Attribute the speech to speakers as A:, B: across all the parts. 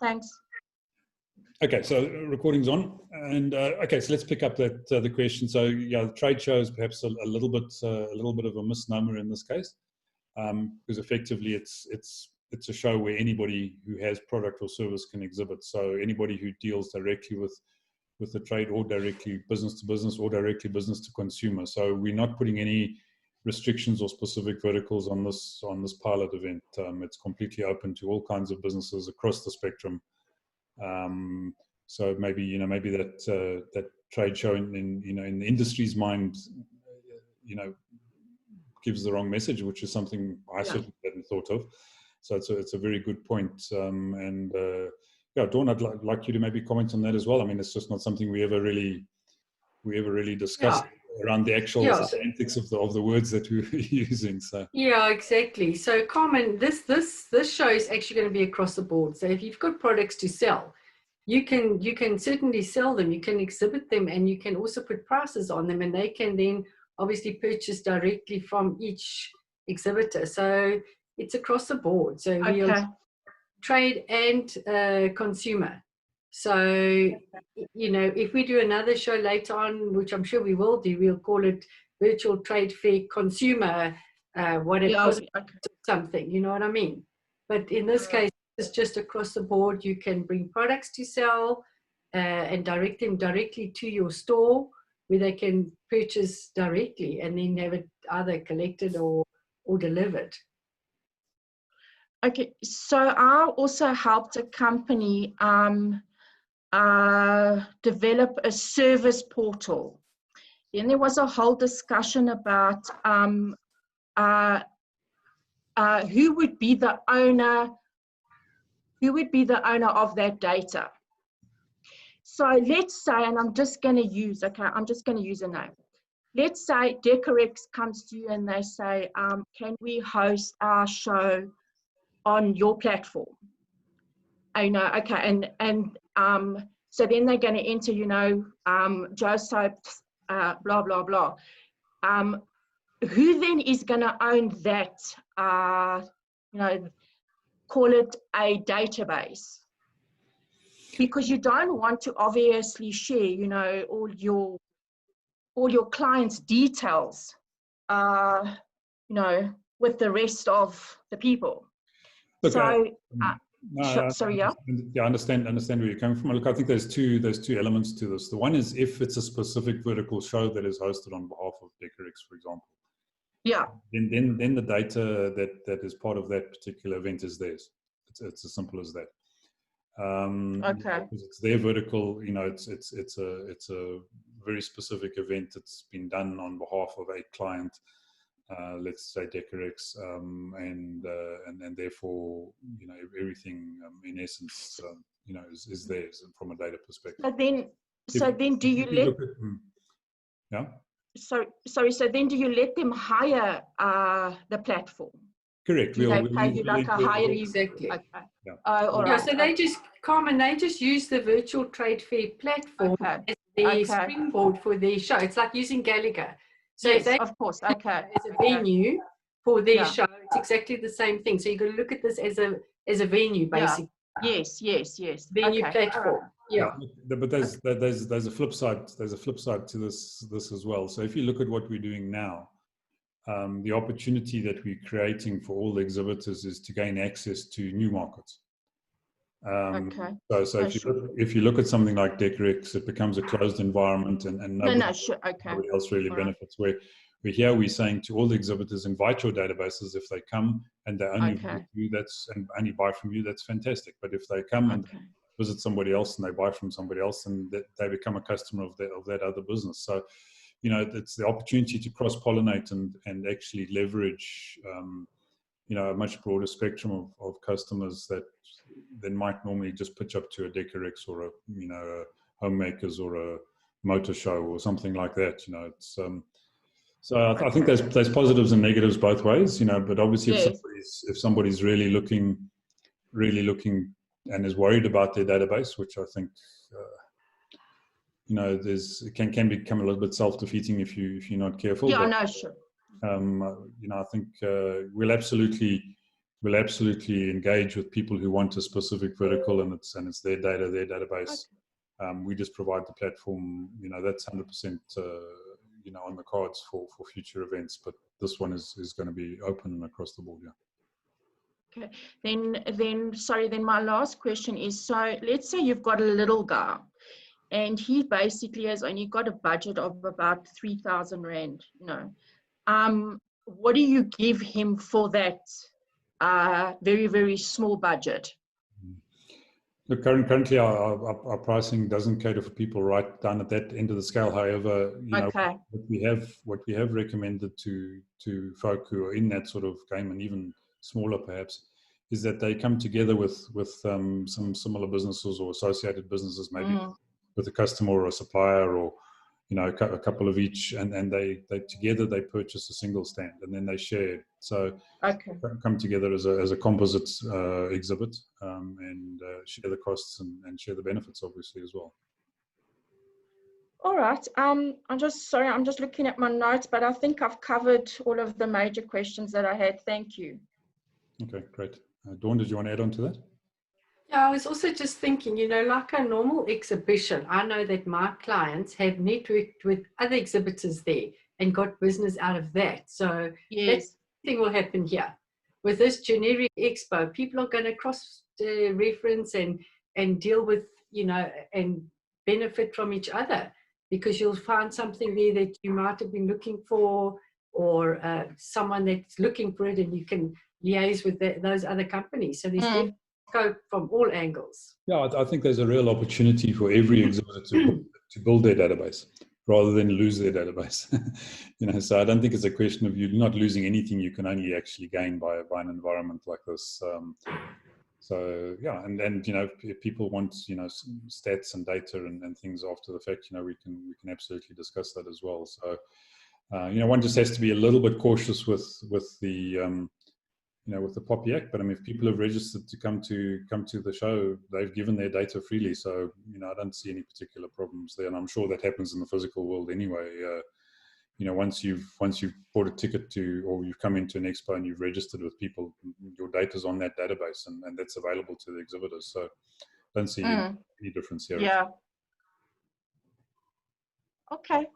A: Thanks.
B: Okay, so recording's on, and okay, so let's pick up that the question. So yeah, the trade show is perhaps a little bit of a misnomer in this case, because effectively it's a show where anybody who has product or service can exhibit. So anybody who deals directly with the trade, or directly business to business, or directly business to consumer. So we're not putting any restrictions or specific verticals on this pilot event. It's completely open to all kinds of businesses across the spectrum. So maybe that trade show in the industry's mind, gives the wrong message, which is something I certainly hadn't thought of. So it's a very good point. Dawn, I'd like you to maybe comment on that as well. I mean, it's just not something we ever really discussed around the actual semantics of the words that we were using. So
C: yeah, exactly. So Carmen, this show is actually going to be across the board. So if you've got products to sell, you can certainly sell them, you can exhibit them, and you can also put prices on them, and they can then obviously purchase directly from each exhibitor. So it's across the board. So we'll trade and consumer. So, if we do another show later on, which I'm sure we will do, we'll call it Virtual Trade Fair Consumer, something, you know what I mean? But in this case, it's just across the board. You can bring products to sell and direct them directly to your store, where they can purchase directly and then have it either collected or delivered.
A: Okay, so I also helped a company develop a service portal. Then there was a whole discussion about who would be the owner of that data. So let's say, and I'm just going to use a name. Let's say Decorex comes to you and they say, can we host our show on your platform? So then they're going to enter, Joe Soaps, blah, blah, blah. Who then is going to own that, call it a database? Because you don't want to obviously share, all your clients' details, with the rest of the people.
B: Look,
A: so,
B: sorry, I understand where you're coming from. Look, I think there's two elements to this. The one is if it's a specific vertical show that is hosted on behalf of Decorex, for example.
A: Yeah.
B: Then the data that is part of that particular event is theirs. It's as simple as that. Because it's their vertical. It's a very specific event that's been done on behalf of a client. Let's say Decorex, and therefore, everything in essence, is theirs from a data perspective.
A: So then do you let?
B: Yeah.
A: Sorry. So then, do you let them hire the platform?
B: Correct.
A: Do they pay you like a higher?
C: Exactly.
A: Okay.
B: Yeah.
A: All right.
C: So they just use the virtual trade fair platform as the springboard for their show. It's like using Gallagher. So
A: yes, of course. Okay.
C: As a venue for their show, it's exactly the same thing. So you've got to look at this as a venue, basically.
A: Yeah. Yes.
C: Venue platform. Yeah.
B: But there's a flip side. There's a flip side to this as well. So if you look at what we're doing now, the opportunity that we're creating for all the exhibitors is to gain access to new markets. So if you look at something like Decorex, it becomes a closed environment, and nobody else really benefits. Where we're saying to all the exhibitors, invite your databases. If they come and they only visit you, and only buy from you, that's fantastic. But if they come and visit somebody else and they buy from somebody else, and they become a customer of that other business. So, it's the opportunity to cross-pollinate and actually leverage, a much broader spectrum of customers that might normally just pitch up to a Decorex or a Homemakers or a motor show or something like that. It's so I think there's positives and negatives both ways. But obviously if somebody's really looking and is worried about their database, which I think it can become a little bit self-defeating if you're not careful.
A: Yeah, no, sure.
B: I think we'll absolutely we'll absolutely engage with people who want a specific vertical, and it's their data, their database. Okay. We just provide the platform. That's 100%. On the cards for future events, but this one is going to be open and across the board. Yeah.
A: Okay. Then my last question is, so let's say you've got a little guy, and he basically has only got a budget of about 3,000 Rand. What do you give him for that very, very small budget?
B: Look, currently our pricing doesn't cater for people right down at that end of the scale. However, what we have recommended to folk who are in that sort of game, and even smaller perhaps, is that they come together with some similar businesses or associated businesses, maybe with a customer or a supplier, or a couple of each, and they together they purchase a single stand, and then they share it. So come together as a composite exhibit, and share the costs and share the benefits, obviously, as well.
A: All right. I'm just looking at my notes, but I think I've covered all of the major questions that I had. Thank you.
B: Okay, great. Dawn, did you want to add on to that?
C: Yeah, I was also just thinking, like a normal exhibition, I know that my clients have networked with other exhibitors there and got business out of that. So
A: yes,
C: that thing will happen here. With this generic expo, people are going to cross-reference and deal with, and benefit from each other, because you'll find something there that you might have been looking for, or someone that's looking for it, and you can liaise with those other companies. So there's scope from all angles.
B: Yeah, I think there's a real opportunity for every exhibitor to build their database rather than lose their database. So I don't think it's a question of you not losing anything. You can only actually gain by an environment like this. So yeah, and if people want stats and data and things after the fact, we can absolutely discuss that as well. So one just has to be a little bit cautious with the with the POPI Act. But I mean, if people have registered to come to the show, they've given their data freely. So I don't see any particular problems there, and I'm sure that happens in the physical world anyway. Once you've bought a ticket to, or you've come into an expo and you've registered with people, your data's on that database, and that's available to the exhibitors. So I don't see any difference here.
A: Yeah. Okay.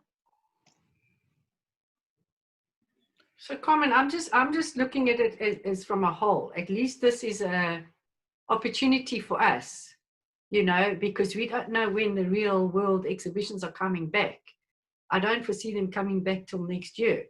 C: So Carmen, I'm just looking at it as from a whole. At least this is a opportunity for us, because we don't know when the real world exhibitions are coming back. I don't foresee them coming back till next year.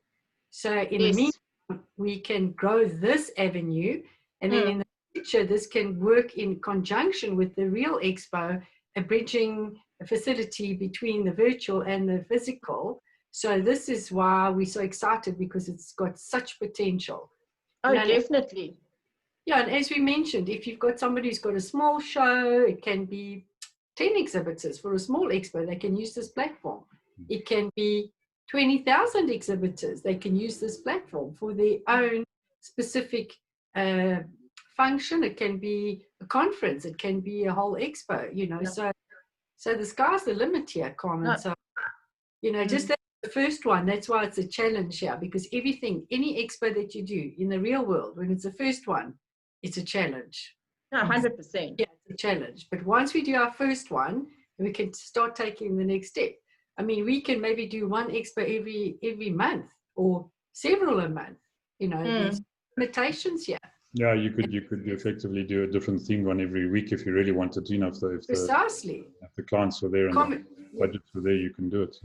C: So in the meantime, we can grow this avenue, and then in the future, this can work in conjunction with the real expo, a bridging facility between the virtual and the physical. So this is why we're so excited, because it's got such potential.
A: Oh, definitely.
C: Yeah, and as we mentioned, if you've got somebody who's got a small show, it can be 10 exhibitors for a small expo, they can use this platform. It can be 20,000 exhibitors, they can use this platform for their own specific function. It can be a conference, it can be a whole expo, so the sky's the limit here, Carmen. No. So, just that the first one, that's why it's a challenge here, because any expo that you do in the real world, when it's the first one, it's a challenge.
A: No, 100%.
C: Yeah, it's a challenge. But once we do our first one, we can start taking the next step. I mean, we can maybe do one expo every month, or several a month. There's limitations here.
B: Yeah, you could effectively do a different theme one every week if you really wanted to.
C: Precisely.
B: If the clients were there and the budgets were there, you can do it.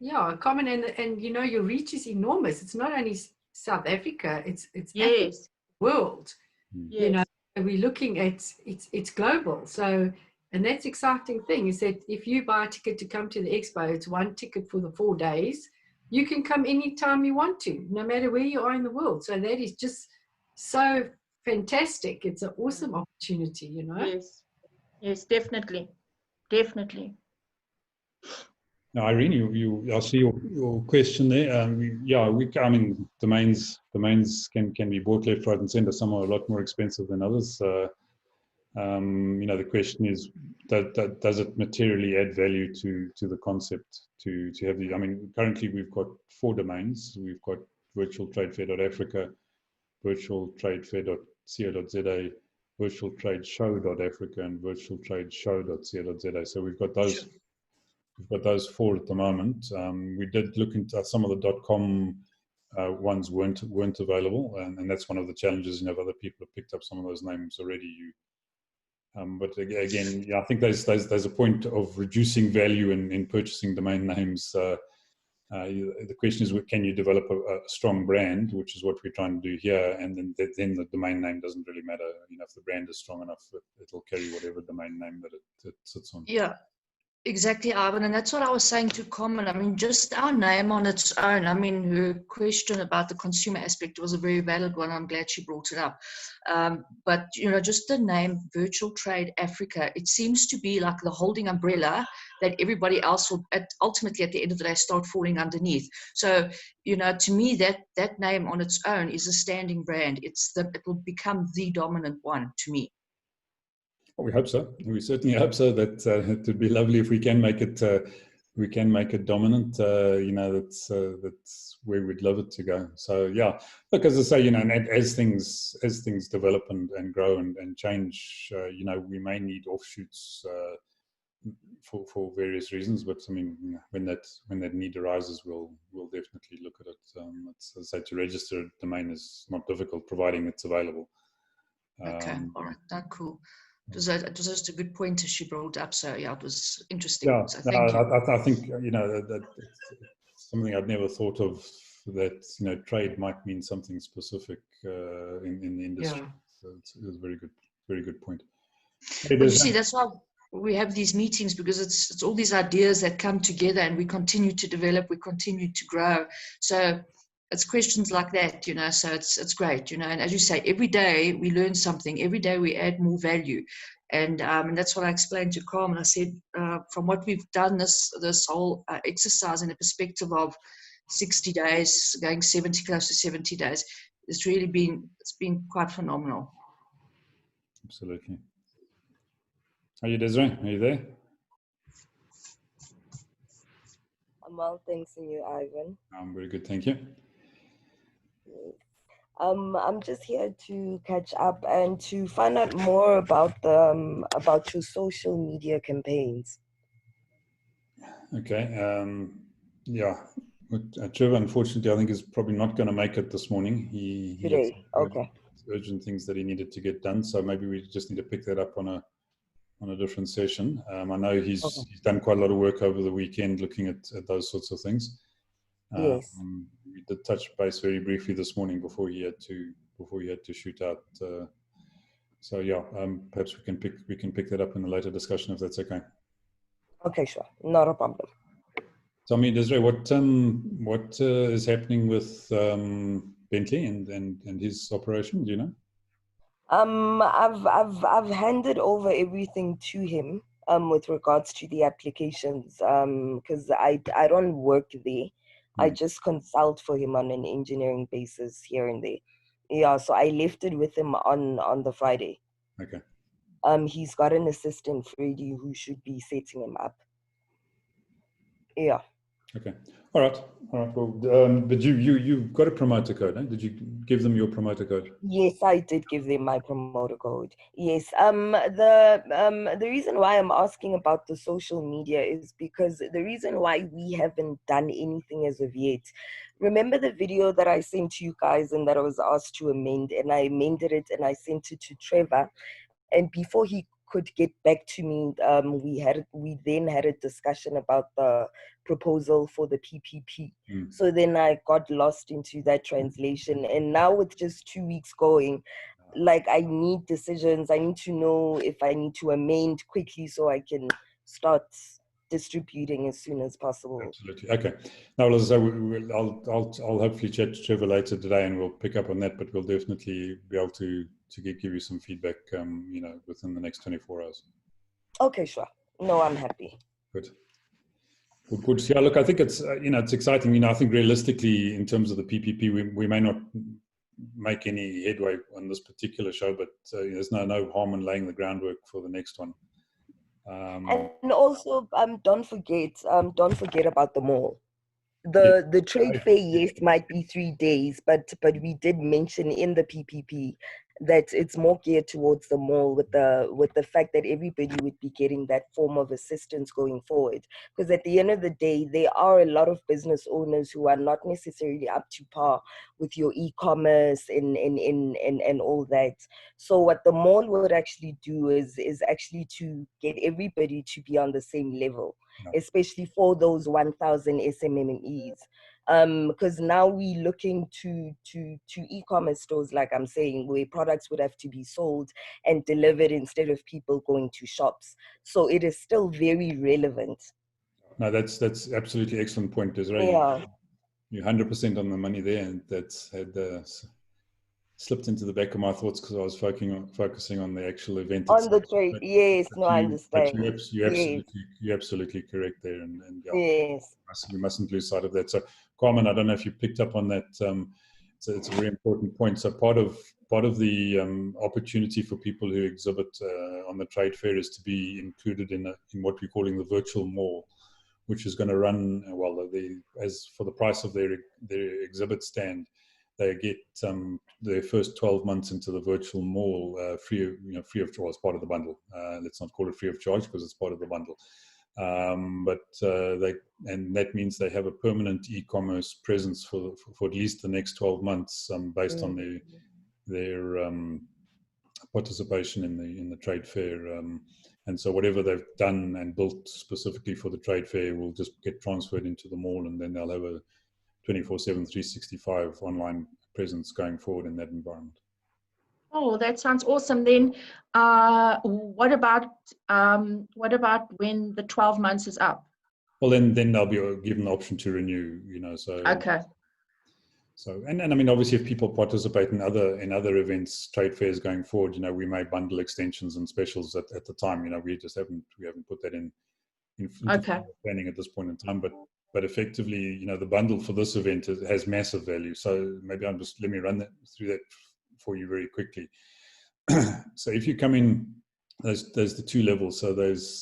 C: Yeah, Common, and your reach is enormous. It's not only South Africa; it's
A: yes,
C: Africa, world.
A: Yes.
C: We're looking at it's global. So, and that's exciting thing is that if you buy a ticket to come to the expo, it's one ticket for the 4 days. You can come anytime you want to, no matter where you are in the world. So that is just so fantastic. It's an awesome opportunity,
A: Yes, definitely.
B: Now, Irene, I see your question there. Domains can be bought left, right, and center. Some are a lot more expensive than others. The question is, does it materially add value to the concept to have the? Currently we've got 4 domains. We've got virtual Trade Fair.africa, virtual trade fair.co.za, virtual trade show.africa, and virtual trade show.co.za. So we've got those. Sure. We've got those 4 at the moment. We did look into some of the .com ones weren't available, and that's one of the challenges. If other people have picked up some of those names already, but again, yeah, I think there's a point of reducing value in purchasing domain names. The question is, can you develop a strong brand, which is what we're trying to do here, and then the domain name doesn't really matter. If the brand is strong enough, it'll carry whatever domain name that it sits on.
D: Yeah. Exactly, Ivan, and that's what I was saying to Carmen. I mean, just our name on its own. I mean, her question about the consumer aspect was a very valid one. I'm glad she brought it up. But, just the name Virtual Trade Africa, it seems to be like the holding umbrella that everybody else will ultimately at the end of the day start falling underneath. So, to me, that name on its own is a standing brand. It will become the dominant one to me.
B: We hope so. We certainly hope so. That it would be lovely if we can make it. We can make it dominant. That's where we'd love it to go. So yeah, look, as I say, and as things develop and grow and change, we may need offshoots for various reasons. But I mean, when that need arises, we'll definitely look at it. As I say, to register a domain is not difficult, providing it's available.
D: Okay, all right, that's cool. It was just a good point as she brought up. So yeah, it was interesting.
B: Yeah,
D: so thank you.
B: I think that it's something I'd never thought of. That trade might mean something specific in the industry. Yeah. So it was a very good point.
D: But you see, that's why we have these meetings, because it's all these ideas that come together, and we continue to develop, we continue to grow. So it's questions like that, so it's great, and as you say, every day we learn something, every day we add more value. And that's what I explained to Carmen. I said, from what we've done this whole exercise in the perspective of 60 days, going 70, close to 70 days, it's been quite phenomenal.
B: Absolutely. Are you, Desiree? Are you there?
E: I'm well, thanks, and you, Ivan?
B: I'm very good, thank you.
E: I'm just here to catch up and to find out more about your social media campaigns.
B: Okay. Yeah. Trevor, unfortunately, I think is probably not going to make it this morning. He
E: Today. Okay.
B: Urgent things that he needed to get done, so maybe we just need to pick that up on a different session. I know he's done quite a lot of work over the weekend looking at those sorts of things.
E: Yes.
B: We did touch base very briefly this morning before he had to shoot out. So yeah, perhaps we can pick that up in a later discussion if that's okay.
E: Okay, sure, not a problem.
B: Tell me, Desiree, what is happening with Bentley and his operation? Do you know?
E: I've handed over everything to him with regards to the applications because I don't work there. I just consult for him on an engineering basis here and there. Yeah, so I left it with him on the Friday.
B: Okay.
E: He's got an assistant, Freddie, who should be setting him up. Yeah.
B: Okay. All right. Well, but you got a promoter code, eh? Did you give them your promoter code?
E: Yes, I did give them my promoter code. Yes. The reason why I'm asking about the social media is because the reason why we haven't done anything as of yet. Remember the video that I sent to you guys and that I was asked to amend, and I amended it and I sent it to Trevor, and before he could get back to me, we then had a discussion about the proposal for the PPP. So then I got lost into that translation, and now with just 2 weeks going, like I need decisions. I need to know if I need to amend quickly so I can start distributing as soon as possible.
B: Absolutely. Okay. Now, as I say, I'll hopefully chat to Trevor later today, and we'll pick up on that. But we'll definitely be able to give you some feedback, within the next 24 hours.
E: Okay, sure. No, I'm happy.
B: Good. Yeah, look, I think it's it's exciting. I think realistically, in terms of the PPP, we may not make any headway on this particular show, but there's no harm in laying the groundwork for the next one.
E: And also, don't forget about the mall. The trade fair, yes, might be 3 days, but we did mention in the PPP that it's more geared towards the mall, with the fact that everybody would be getting that form of assistance going forward. Because at the end of the day, there are a lot of business owners who are not necessarily up to par with your e-commerce and all that. So what the mall would actually do is actually to get everybody to be on the same level, especially for those 1,000 SMMEs. Because now we're looking to e-commerce stores, like I'm saying, where products would have to be sold and delivered instead of people going to shops. So it is still very relevant.
B: No, that's absolutely excellent point, Desiree.
E: Yeah.
B: You're 100% on the money there, and that's had slipped into the back of my thoughts because I was focusing on the actual event
E: On
B: itself.
E: the trade, yes, no, I understand.
B: But you're absolutely correct there, and
E: yeah, yes,
B: we mustn't lose sight of that. So, Carmen, I don't know if you picked up on that. So it's a very important point. So part of the opportunity for people who exhibit on the trade fair is to be included in what we're calling the virtual mall, which is going to run, well, as for the price of their exhibit stand, they get their first 12 months into the virtual mall free of charge, as part of the bundle. Let's not call it free of charge because it's part of the bundle. But that means they have a permanent e-commerce presence for at least the next 12 months, based on their participation in the trade fair. And so whatever they've done and built specifically for the trade fair will just get transferred into the mall, and then they'll have a 24/7, 365 online presence going forward in that environment.
A: Oh, that sounds awesome. Then, what about when the 12 months is up?
B: Well, then they'll be given the option to renew. So
A: okay.
B: So and I mean, obviously, if people participate in other events, trade fairs going forward, we may bundle extensions and specials at the time. we haven't put that in
A: okay.
B: planning at this point in time, but effectively, the bundle for this event has massive value. So maybe let me run through that for you very quickly. So if you come in, there's the two levels. So there's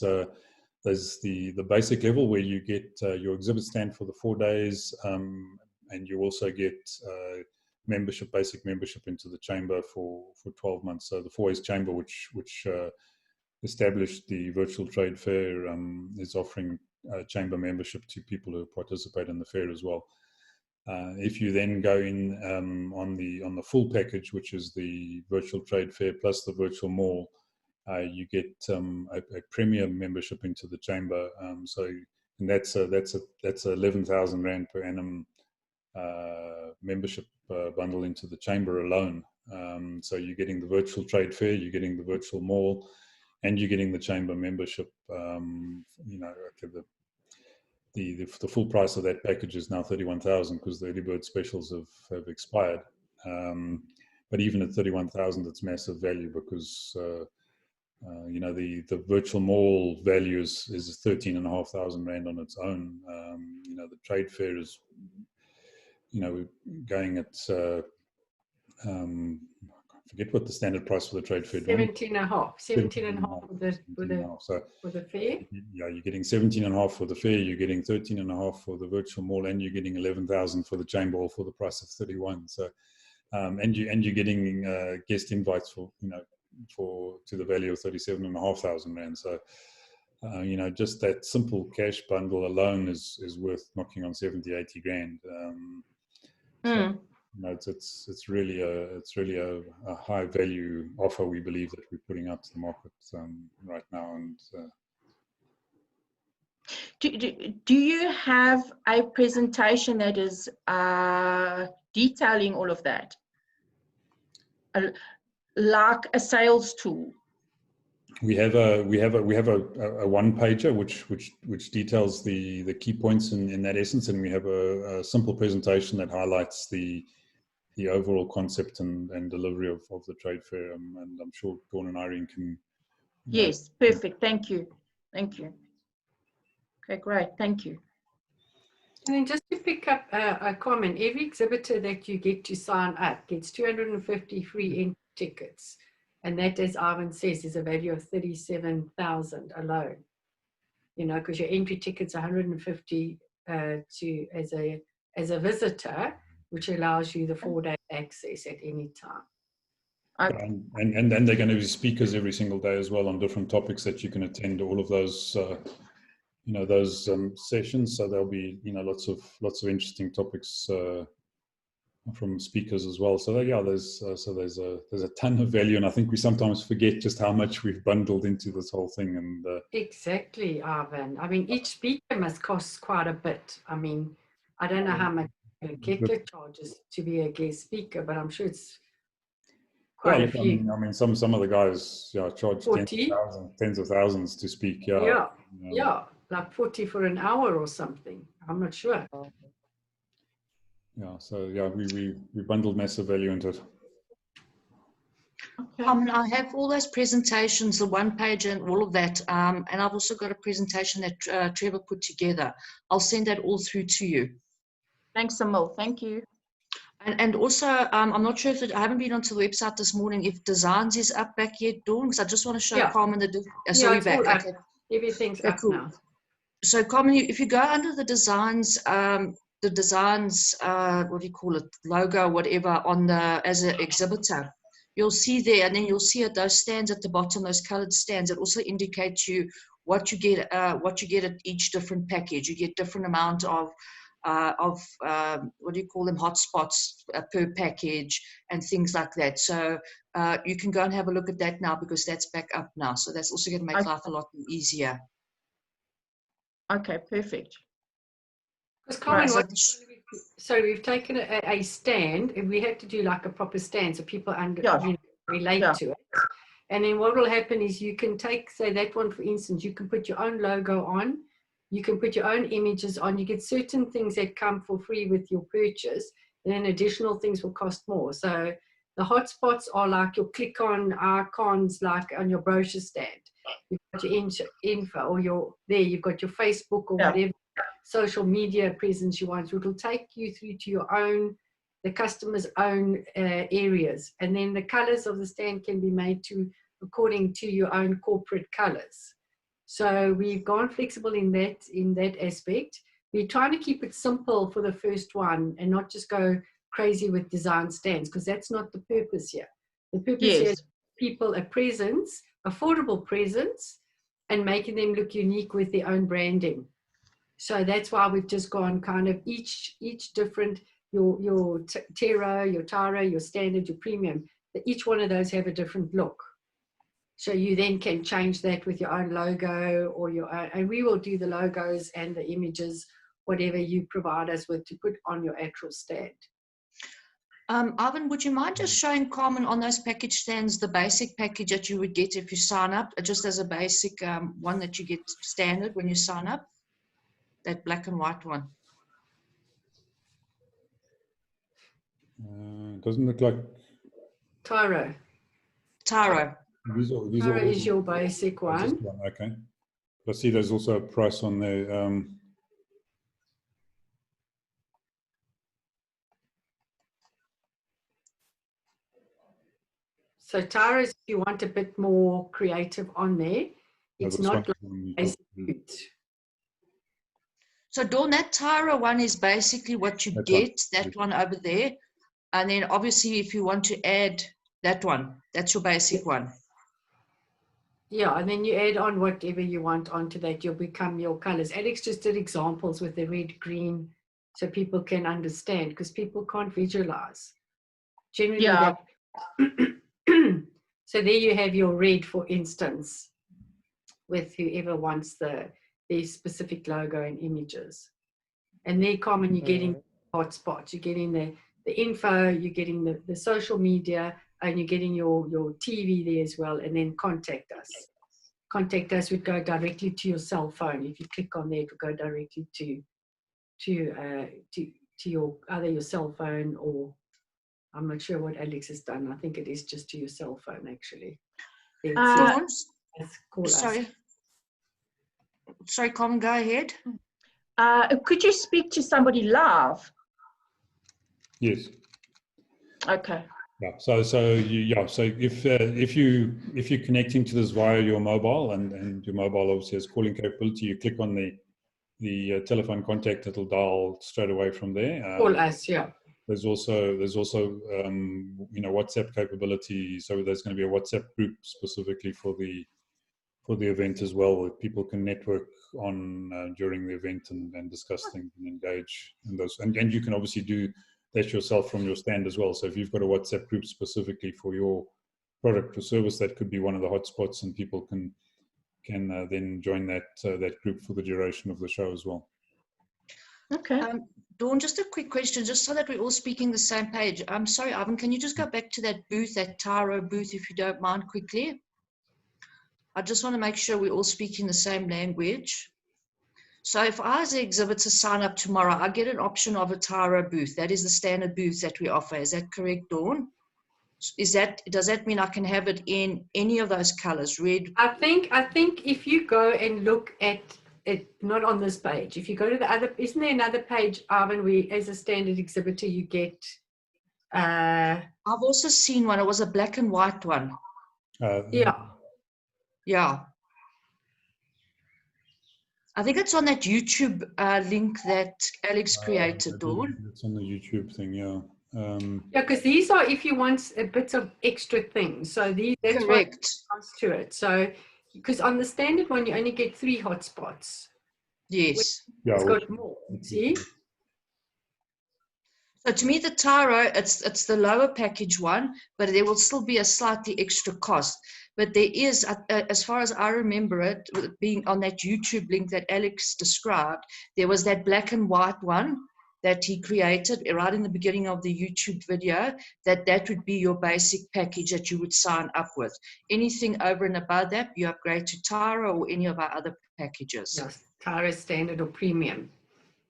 B: the basic level where you get your exhibit stand for the 4 days, and you also get basic membership into the chamber for 12 months. So the 4As chamber, which established the virtual trade fair, is offering chamber membership to people who participate in the fair as well. If you then go in on the full package, which is the virtual trade fair plus the virtual mall, you get a premium membership into the chamber. And that's 11,000 Rand per annum membership bundle into the chamber alone. So you're getting the virtual trade fair, you're getting the virtual mall, and you're getting the chamber membership. The full price of that package is now 31,000 because the early bird specials have expired. But even at 31,000, it's massive value because the virtual mall value is 13,500 Rand on its own. The trade fair is going at I forget what the standard price for the trade fair.
C: 17.5 for the fair.
B: Yeah, you're getting 17.5 for the fair. You're getting 13.5 for the virtual mall, and you're getting 11,000 for the chamber, all for the price of 31. So, and you're getting guest invites for to the value of 37,500 Rand. So, just that simple cash bundle alone is worth knocking on 70-80 grand. So, it's really a high value offer, we believe, that we're putting out to the market right now. And
A: do you have a presentation that is detailing all of that, like a sales tool?
B: We have a one pager which details the key points in that essence, and we have a simple presentation that highlights the overall concept and delivery of the trade fair. And I'm sure Dawn and Irene can.
A: Yes, perfect. Thank you. Okay, great. Thank you.
C: And then just to pick up a comment, every exhibitor that you get to sign up gets 250 free entry tickets. And that, as Ivan says, is a value of 37,000 alone. Because your entry ticket's 150 to as a visitor, which allows you the 4-day access at any time.
A: Okay.
B: And then they're going to be speakers every single day as well on different topics that you can attend all of those those sessions. So there'll be lots of interesting topics from speakers as well. So yeah, there's a ton of value, and I think we sometimes forget just how much we've bundled into this whole thing. And
C: exactly, Arvin. I mean, each speaker must cost quite a bit. I mean, I don't know how much Kettle charges to be a guest speaker, but I'm sure it's quite a few.
B: I mean, some of the guys charge
C: 40?
B: tens of thousands to speak.
C: Yeah, like 40 for an hour or something. I'm not sure.
B: Yeah, so yeah, we bundled massive value into it.
D: Okay. I have all those presentations, the one page and all of that, and I've also got a presentation that Trevor put together. I'll send that all through to you.
A: Thanks, Emil. Thank you.
D: And also, I'm not sure if I haven't been onto the website this morning, if Designs is up back yet, Dawn, because I just want to show Carmen the...
C: so we're back. Okay. Everything's up cool. Now.
D: So Carmen, if you go under the Designs, what do you call it, logo, whatever, on the as an exhibitor, you'll see there, and then you'll see those stands at the bottom, those colored stands that also indicate to you what you get at each different package. You get different amount of what do you call them, hotspots per package and things like that. So you can go and have a look at that now, because that's back up now. So that's also going to make life a lot easier.
A: Okay, perfect.
C: Because Carmen, so we've taken a stand, and we had to do like a proper stand so people relate to it. And then what will happen is you can take, say that one, for instance, you can put your own logo on, you can put your own images on, you get certain things that come for free with your purchase, and then additional things will cost more. So the hotspots are like your click-on icons, like on your brochure stand. You've got your info, or you've got your Facebook or whatever social media presence you want. It will take you through to the customer's own areas, and then the colors of the stand can be made according to your own corporate colors. So we've gone flexible in that aspect. We're trying to keep it simple for the first one and not just go crazy with design stands, because that's not the purpose here. The purpose here is people a presence, affordable presence, and making them look unique with their own branding. So that's why we've just gone kind of each different, your Terra, your Tara, your Standard, your Premium, each one of those have a different look. So you then can change that with your own logo or your own, and we will do the logos and the images, whatever you provide us with, to put on your actual stand.
D: Arvin, would you mind just showing Carmen on those package stands the basic package that you would get if you sign up, just as a basic one that you get standard when you sign up? That black and white one.
B: Doesn't look like
C: Taro.
B: These
C: Taro
B: are
C: is your basic one.
B: Okay. I see there's also a price on there.
C: So Taro, if you want a bit more creative on there, it's not like basic.
D: So Dawn, that Tyra one is basically what you get, that one over there. And then obviously if you want to add that one, that's your basic one.
C: Yeah, and then you add on whatever you want onto that, you'll become your colors. Alex just did examples with the red, green, so people can understand, because people can't visualize. Generally, so there you have your red, for instance, with whoever wants the specific logo and images. And there, Carmen, you're getting hotspots, you're getting the info, you're getting the social media, and you're getting your TV there as well. And then contact us. Contact us would go directly to your cell phone. If you click on there, it will go directly to your either your cell phone, or I'm not sure what Alex has done. I think it is just to your cell phone, actually.
D: Sorry, Carmen, go ahead.
A: Could you speak to somebody live?
B: Yes.
A: Okay.
B: Yeah. So if you're connecting to this via your mobile, and your mobile obviously has calling capability, you click on the the telephone contact that'll dial straight away from there.
C: Call us, yeah.
B: There's also WhatsApp capability. So there's going to be a WhatsApp group specifically for the event as well, where people can network on during the event and discuss things and engage in those. And you can obviously do that yourself from your stand as well. So if you've got a WhatsApp group specifically for your product or service, that could be one of the hotspots, and people can then join that group for the duration of the show as well.
A: Okay.
D: Dawn, just a quick question, just so that we're all speaking the same page. I'm sorry, Ivan, can you just go back to that booth, that Tyro booth, if you don't mind, quickly? I just want to make sure we're all speaking the same language. So if I, as an exhibitor, sign up tomorrow, I get an option of a Tyro booth. That is the standard booth that we offer. Is that correct, Dawn? Does that mean I can have it in any of those colors, red?
C: I think if you go and look at it, not on this page, if you go to the other, isn't there another page, Arvin, where as a standard exhibitor you get
D: I've also seen one. It was a black and white one. Yeah. I think it's on that YouTube link that Alex created, Dawn.
B: It's on the YouTube thing, yeah.
C: Yeah, because these are if you want a bit of extra things. So that's
D: correct.
C: What comes to it. So because on the standard one you only get 3 hotspots.
D: Yes.
C: It's got more. See?
D: So to me, the Tyro, it's the lower package one, but there will still be a slightly extra cost. But there is, as far as I remember it, being on that YouTube link that Alex described, there was that black and white one that he created right in the beginning of the YouTube video, that would be your basic package that you would sign up with. Anything over and above that, you upgrade to Tyro or any of our other packages.
C: Yes, Tyro standard or premium.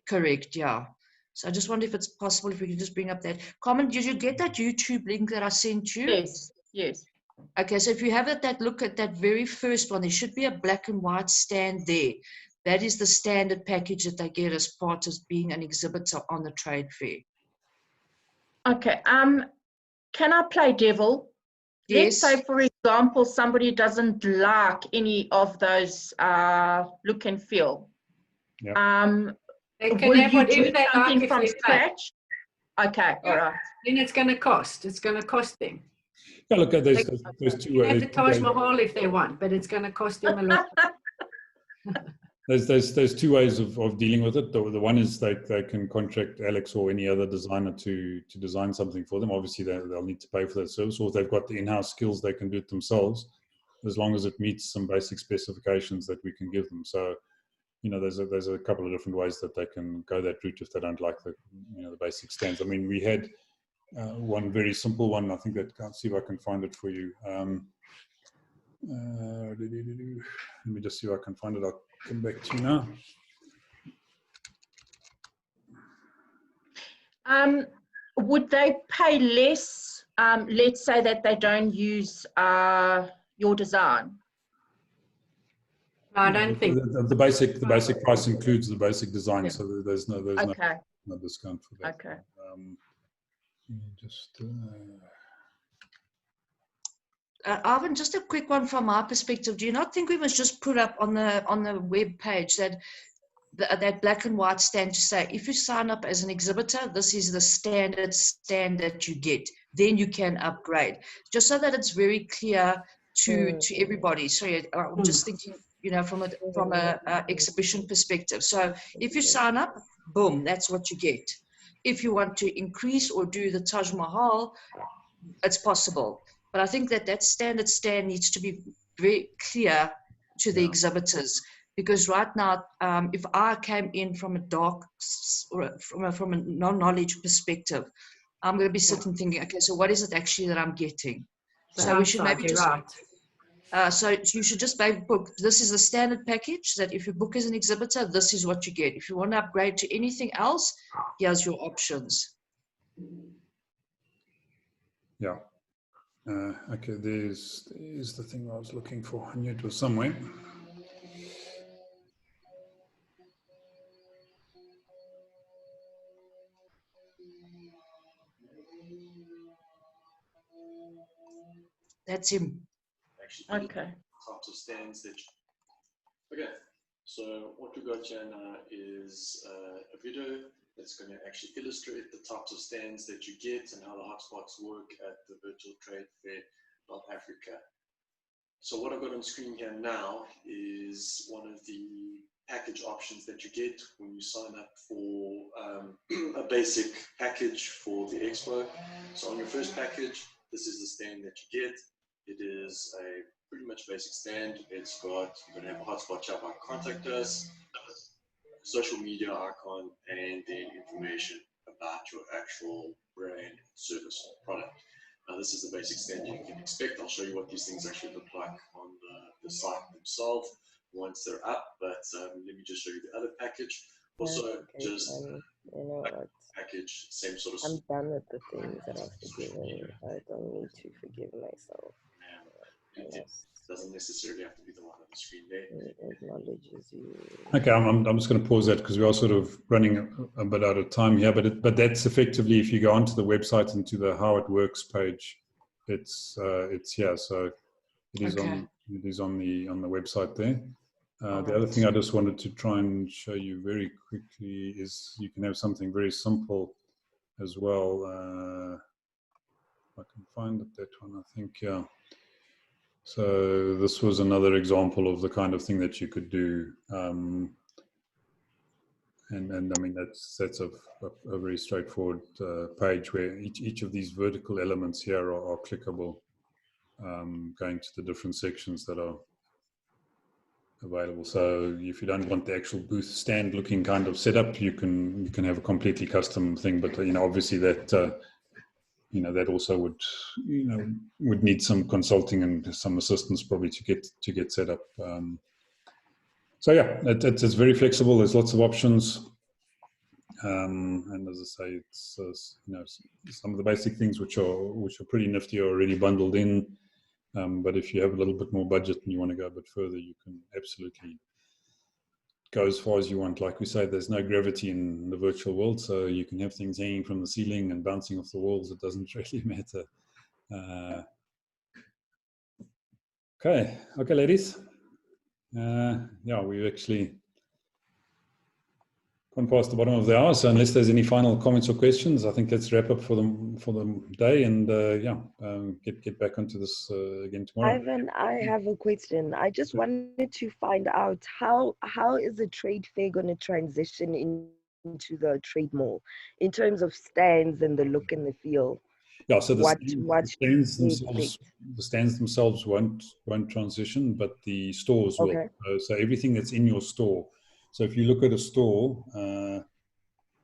D: Correct, yeah. So I just wonder if it's possible if we could just bring up that. Carmen, did you get that YouTube link that I sent you?
A: Yes, yes.
D: Okay, so if you have that look at that very first one, there should be a black and white stand there. That is the standard package that they get as part of being an exhibitor on the trade fair.
A: Okay, can I play devil?
D: Yes.
A: Let's say, for example, somebody doesn't like any of those look and feel.
B: Yep.
C: They can
A: will
C: have
A: you
C: whatever
A: do
C: they
A: something
C: like
A: from scratch? Okay, all right.
C: Then it's going to cost. It's going to cost them.
B: Yeah, look, there's 2 ways.
C: They can have the Taj Mahal if they want, but it's going to cost them a lot.
B: There's 2 ways of dealing with it. The one is they can contract Alex or any other designer to design something for them. Obviously, they'll need to pay for that service, or if they've got the in-house skills, they can do it themselves, as long as it meets some basic specifications that we can give them. So, there's a couple of different ways that they can go that route if they don't like the basic stands. I mean, we had one very simple one. I think that can't see if I can find it for you. Let me just see if I can find it. I'll come back to you now.
A: Would they pay less? Let's say that they don't use your design.
C: No, I don't think
B: the basic price includes the basic design, so there's no discount for that.
A: Okay.
D: Arvin, just a quick one from our perspective. Do you not think we must just put up on the web page that black and white stand to say, if you sign up as an exhibitor, this is the standard stand that you get. Then you can upgrade, just so that it's very clear to everybody. Sorry, I'm just thinking, from a exhibition perspective. So if you sign up, boom, that's what you get. If you want to increase or do the Taj Mahal, it's possible. But I think that standard stand needs to be very clear to the exhibitors, because right now, if I came in from a dark or from a non-knowledge perspective, I'm going to be sitting thinking, okay, so what is it actually that I'm getting? So we should maybe just. So you should just maybe book. This is the standard package that if you book as an exhibitor, this is what you get. If you want to upgrade to anything else, here's your options.
B: Yeah. Okay, there's the thing I was looking for. I knew it was somewhere.
D: That's him.
A: Okay.
F: Types of stands that. Okay. So what we got here now is a video that's going to actually illustrate the types of stands that you get and how the hotspots work at the virtual Trade Fair.africa. So what I've got on screen here now is one of the package options that you get when you sign up for a basic package for the expo. So on your first package, this is the stand that you get. It is a pretty much basic stand. It's got, you're going to have a hotspot chat bar, contact us, social media icon, and then information about your actual brand, service, or product. Now this is the basic stand you can expect. I'll show you what these things actually look like on the site themselves once they're up, but let me just show you the other package. Also, just
E: you know what?
F: Package, same sort of.
E: I'm done with the things that I've forgiven. I don't need to forgive myself.
F: It doesn't necessarily have to be the one on the screen there.
E: It acknowledges you.
B: Okay, I'm just going to pause that because we are sort of running a bit out of time here. But that's effectively, if you go onto the website and to the how it works page, it's here. So it is on the website there. The other thing I just wanted to try and show you very quickly is you can have something very simple as well. If I can find it, that one, I think, yeah. So this was another example of the kind of thing that you could do. And I mean, that's a very straightforward page where each of these vertical elements here are clickable, going to the different sections that are available. So if you don't want the actual booth stand looking kind of setup, you can have a completely custom thing. But obviously that that also would need some consulting and some assistance probably to get set up. So yeah, it's very flexible. There's lots of options, and as I say, it's some of the basic things which are pretty nifty are already bundled in. But if you have a little bit more budget and you want to go a bit further, you can absolutely go as far as you want. Like we say, there's no gravity in the virtual world, so you can have things hanging from the ceiling and bouncing off the walls. It doesn't really matter. Okay, ladies. Yeah, we've actually gone past the bottom of the hour. So unless there's any final comments or questions, I think let's wrap up for the day and get back onto this again tomorrow.
E: Ivan, I have a question. I just wanted to find out how is the trade fair going to transition into the trade mall in terms of stands and the look and the feel.
B: Yeah, so the stands themselves won't transition, but the stores will. So everything that's in your store. So if you look at a store,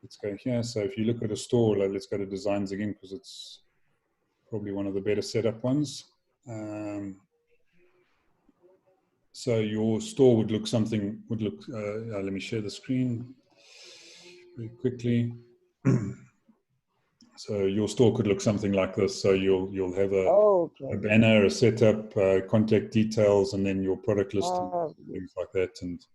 B: let's go here. So if you look at a store, let's go to designs again because it's probably one of the better setup ones. So your store would look let me share the screen very quickly. So your store could look something like this. So you'll have a banner, a setup, contact details, and then your product listing, things like that, and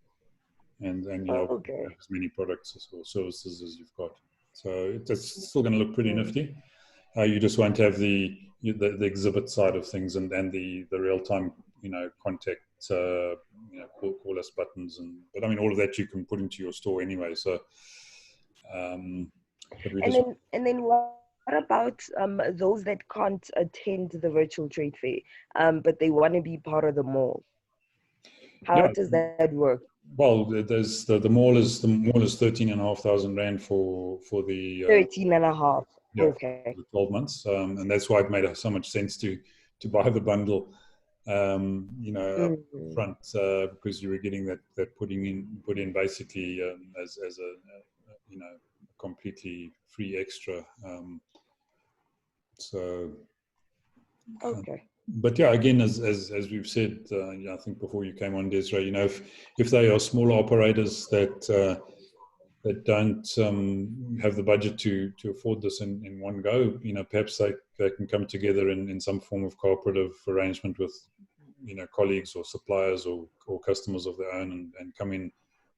B: as many products or services as you've got. So it's still going to look pretty nifty. You just won't have the exhibit side of things and the real time contact call us buttons but I mean all of that you can put into your store anyway. So.
E: And then what about those that can't attend the virtual trade fair, but they want to be part of the mall? How does that work?
B: Well, there's the mall is 13,500 rand for the
E: 13.5.
B: For the 12 months, and that's why it made so much sense to buy the bundle, front because you were getting that put in basically as a completely free extra. But yeah, again, as we've said, I think before you came on, Desiree, if they are smaller operators that don't have the budget to afford this in one go, perhaps they can come together in some form of cooperative arrangement with colleagues or suppliers or customers of their own and come in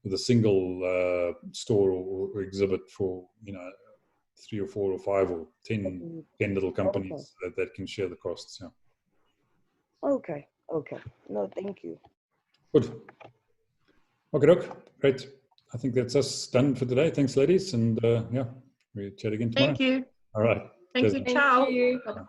B: with a single store or exhibit for 3 or 4 or 5 or 10 little companies that can share the costs. Yeah.
E: Okay. No, thank you.
B: Good. Okay, great. I think that's us done for today. Thanks, ladies. And yeah, we chat again tomorrow.
A: Thank you.
B: All right.
A: Thank you. Ciao.
C: Thank you.